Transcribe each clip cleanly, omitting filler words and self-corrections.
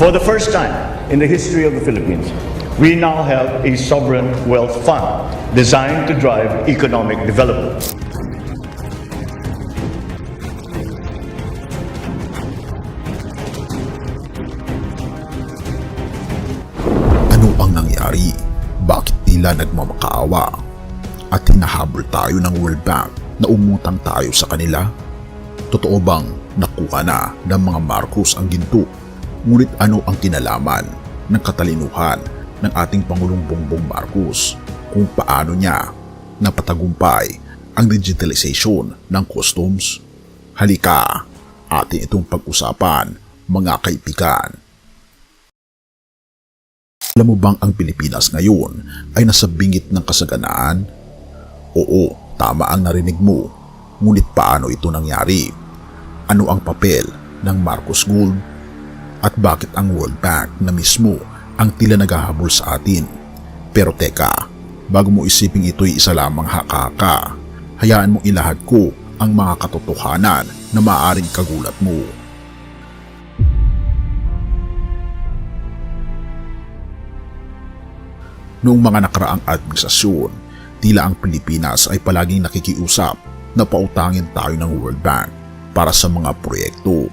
For the first time in the history of the Philippines, we now have a sovereign wealth fund designed to drive economic development. Ano ang nangyari? Bakit tila nagmamakaawa? At hinahabol tayo ng World Bank na umutang tayo sa kanila? Totoo bang nakuha na ng mga Marcos ang ginto? Ngunit ano ang kinalaman ng katalinuhan ng ating Pangulong Bongbong Marcos kung paano niya napatagumpay ang digitalization ng customs? Halika, atin itong pag-usapan, mga kaibigan. Alam mo bang ang Pilipinas ngayon ay nasa bingit ng kasaganaan? Oo, tama ang narinig mo. Ngunit paano ito nangyari? Ano ang papel ng Marcos Gold? At bakit ang World Bank na mismo ang tila naghahabol sa atin? Pero teka, bago mo isiping ito'y isa lamang haka-haka, hayaan mong ilahad ko ang mga katotohanan na maaaring kagulat mo. Noong mga nakaraang administrasyon, tila ang Pilipinas ay palaging nakikiusap na pautangin tayo ng World Bank para sa mga proyekto.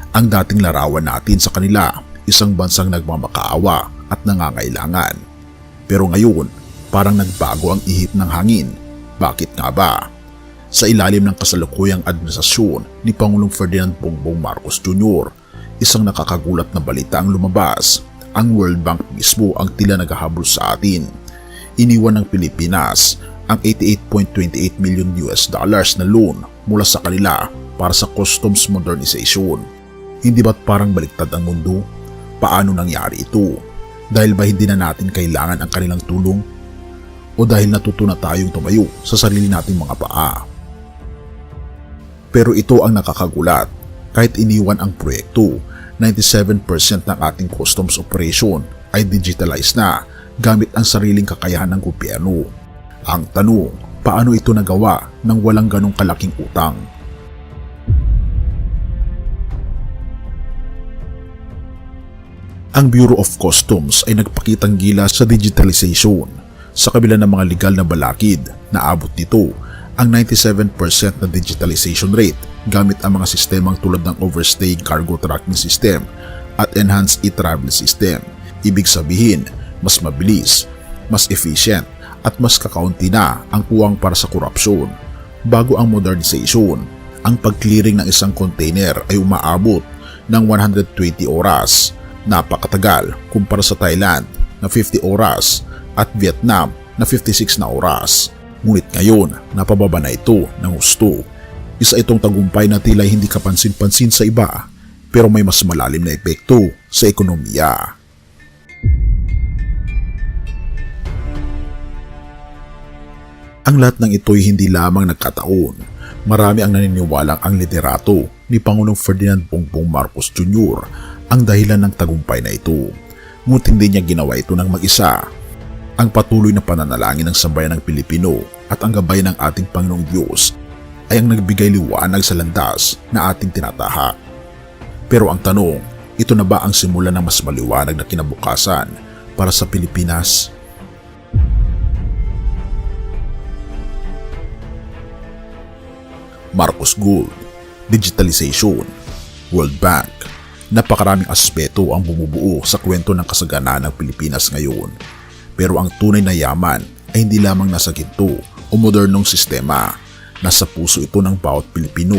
Ang dating larawan natin sa kanila, isang bansang nagmamakaawa at nangangailangan. Pero ngayon, parang nagbago ang ihip ng hangin. Bakit nga ba? Sa ilalim ng kasalukuyang administrasyon ni Pangulong Ferdinand Bongbong Marcos Jr., isang nakakagulat na balita ang lumabas. Ang World Bank mismo ang tila naghahabol sa atin. Iniwan ng Pilipinas ang $88.28 million na loan mula sa kanila para sa customs modernization. Hindi ba't parang baliktad ang mundo? Paano nangyari ito? Dahil ba hindi na natin kailangan ang kanilang tulong? O dahil natuto na tayong tumayo sa sarili nating mga paa? Pero ito ang nakakagulat. Kahit iniwan ang proyekto, 97% ng ating customs operation ay digitalized na gamit ang sariling kakayahan ng gobyerno. Ang tanong, paano ito nagawa nang walang ganong kalaking utang? Ang Bureau of Customs ay nagpakitang gila sa digitalization. Sa kabila ng mga legal na balakid, naabot nito ang 97% na digitalization rate gamit ang mga sistemang tulad ng overstaying cargo tracking system at enhanced e-travel system. Ibig sabihin, mas mabilis, mas efficient at mas kakaunti na ang puwang para sa korupsyon. Bago ang modernization, ang pag-clearing ng isang container ay umaabot ng 120 oras. Napakatagal kumpara sa Thailand na 50 oras at Vietnam na 56 na oras. Ngunit ngayon, napababa na ito ng husto. Isa itong tagumpay na tila hindi kapansin-pansin sa iba, pero may mas malalim na epekto sa ekonomiya. Ang lahat ng ito'y hindi lamang nagkataon. Marami ang naniniwalang ang liderato ni Pangulong Ferdinand Bongbong Marcos Jr. ang dahilan ng tagumpay na ito. Ngunit hindi niya ginawa ito ng mag-isa. Ang patuloy na pananalangin ng sambayan ng Pilipino at ang gabay ng ating Panginoong Diyos ay ang nagbigay liwanag sa landas na ating tinatahak. Pero ang tanong, ito na ba ang simula ng mas maliwanag na kinabukasan para sa Pilipinas? Marcos Gold, digitalization, World Bank. Napakaraming aspeto ang bumubuo sa kwento ng kasaganaan ng Pilipinas ngayon. Pero ang tunay na yaman ay hindi lamang nasa ginto o modernong sistema. Nasa puso ito ng bawat Pilipino,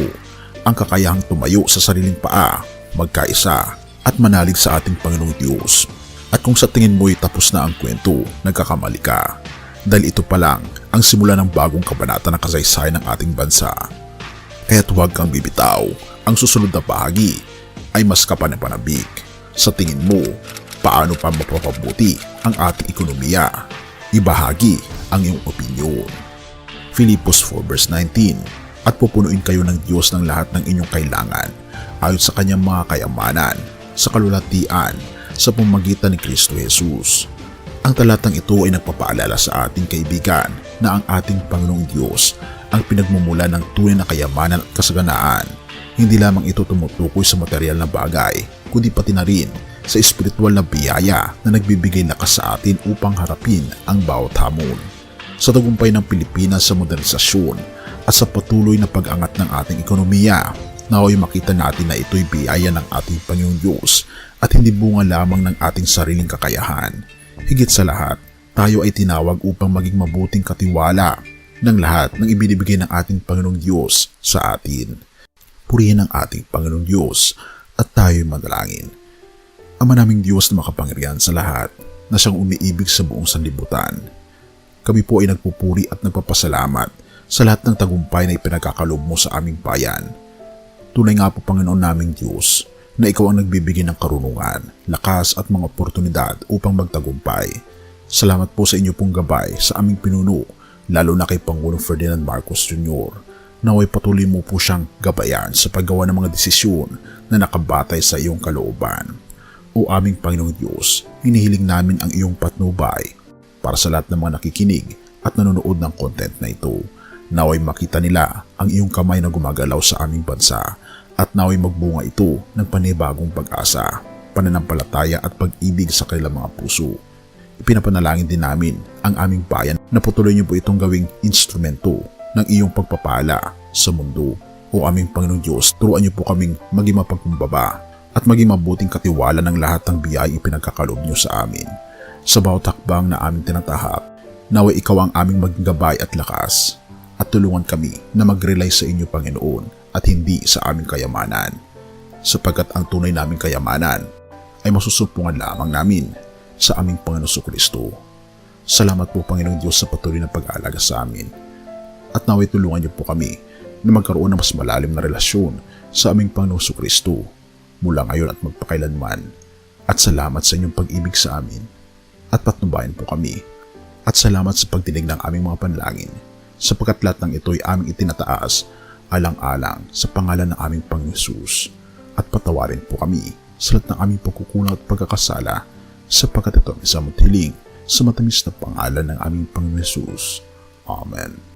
ang kakayahang tumayo sa sariling paa, magkaisa at manalig sa ating Panginoong Diyos. At kung sa tingin mo'y tapos na ang kwento, nagkakamali ka. Dahil ito pa lang ang simula ng bagong kabanata ng kasaysayan ng ating bansa. Kaya't huwag kang bibitaw, ang susunod na bahagi ay mas kapanapanabik. Sa tingin mo, paano pa mapapabuti ang ating ekonomiya? Ibahagi ang iyong opinyon. Filipos 4:19. At pupunuin kayo ng Diyos ng lahat ng inyong kailangan ayon sa kanyang mga kayamanan sa kalulatian sa pamamagitan ni Kristo Jesus. Ang talatang ito ay nagpapaalala sa ating kaibigan na ang ating Panginoong Diyos ang pinagmumula ng tunay na kayamanan at kasaganaan. Hindi lamang ito tumutukoy sa material na bagay, kundi pati na rin sa espiritual na biyaya na nagbibigay lakas sa atin upang harapin ang bawat hamon. Sa tagumpay ng Pilipinas sa modernisasyon at sa patuloy na pag-angat ng ating ekonomiya, naway makita natin na ito'y biyaya ng ating Panginoong Diyos at hindi bunga lamang ng ating sariling kakayahan. Higit sa lahat, tayo ay tinawag upang maging mabuting katiwala ng lahat ng ibinibigay ng ating Panginoong Diyos sa atin. Purihin ang ating Panginoong Diyos at tayo'y manalangin. Ama naming Diyos na makapangyarihan sa lahat, na siyang umiibig sa buong sanlibutan. Kami po ay nagpupuri at nagpapasalamat sa lahat ng tagumpay na ipinagkakaloob mo sa aming bayan. Tunay nga po Panginoon naming Diyos, na ikaw ang nagbibigay ng karunungan, lakas at mga oportunidad upang magtagumpay. Salamat po sa inyo pong gabay sa aming pinuno, lalo na kay Pangulong Ferdinand Marcos Jr. Naway patuloy mo po siyang gabayan sa paggawa ng mga desisyon na nakabatay sa iyong kalooban. O aming Panginoong Diyos, hinihiling namin ang iyong patnubay para sa lahat ng mga nakikinig at nanonood ng content na ito. Naway makita nila ang iyong kamay na gumagalaw sa aming bansa at naway magbunga ito ng panibagong pag-asa, pananampalataya at pag-ibig sa kanilang mga puso. Ipinapanalangin din namin ang aming bayan na patuloy niyo po itong gawing instrumento ng iyong pagpapala sa mundo. O aming Panginoong Diyos, turuan niyo po kaming maging mapagkumbaba at maging mabuting katiwala ng lahat ng biyaya ipinagkakaloob niyo sa amin. Sa bawat hakbang na aming tinatahak, naway ikaw ang aming maging gabay at lakas, at tulungan kami na mag-rely sa inyo Panginoon at hindi sa aming kayamanan, sapagkat ang tunay naming kayamanan ay masusumpungan lamang namin sa aming Panginoon Jesucristo. Salamat po Panginoong Diyos sa patuloy na pag-aalaga sa amin, at naway tulungan niyo po kami na magkaroon ng mas malalim na relasyon sa aming Panginoong Jesucristo mula ngayon at magpakailanman. At salamat sa inyong pag-ibig sa amin at patnubayan po kami. At salamat sa pagdinig ng aming mga panalangin, sapagkat lahat ng ito'y aming itinataas alang-alang sa pangalan ng aming Panginoong Hesus. At patawarin po kami sa lahat ng aming pagkukulang at pagkakasala, sapagkat ito ang isang hiling sa matamis na pangalan ng aming Panginoong Hesus. Amen.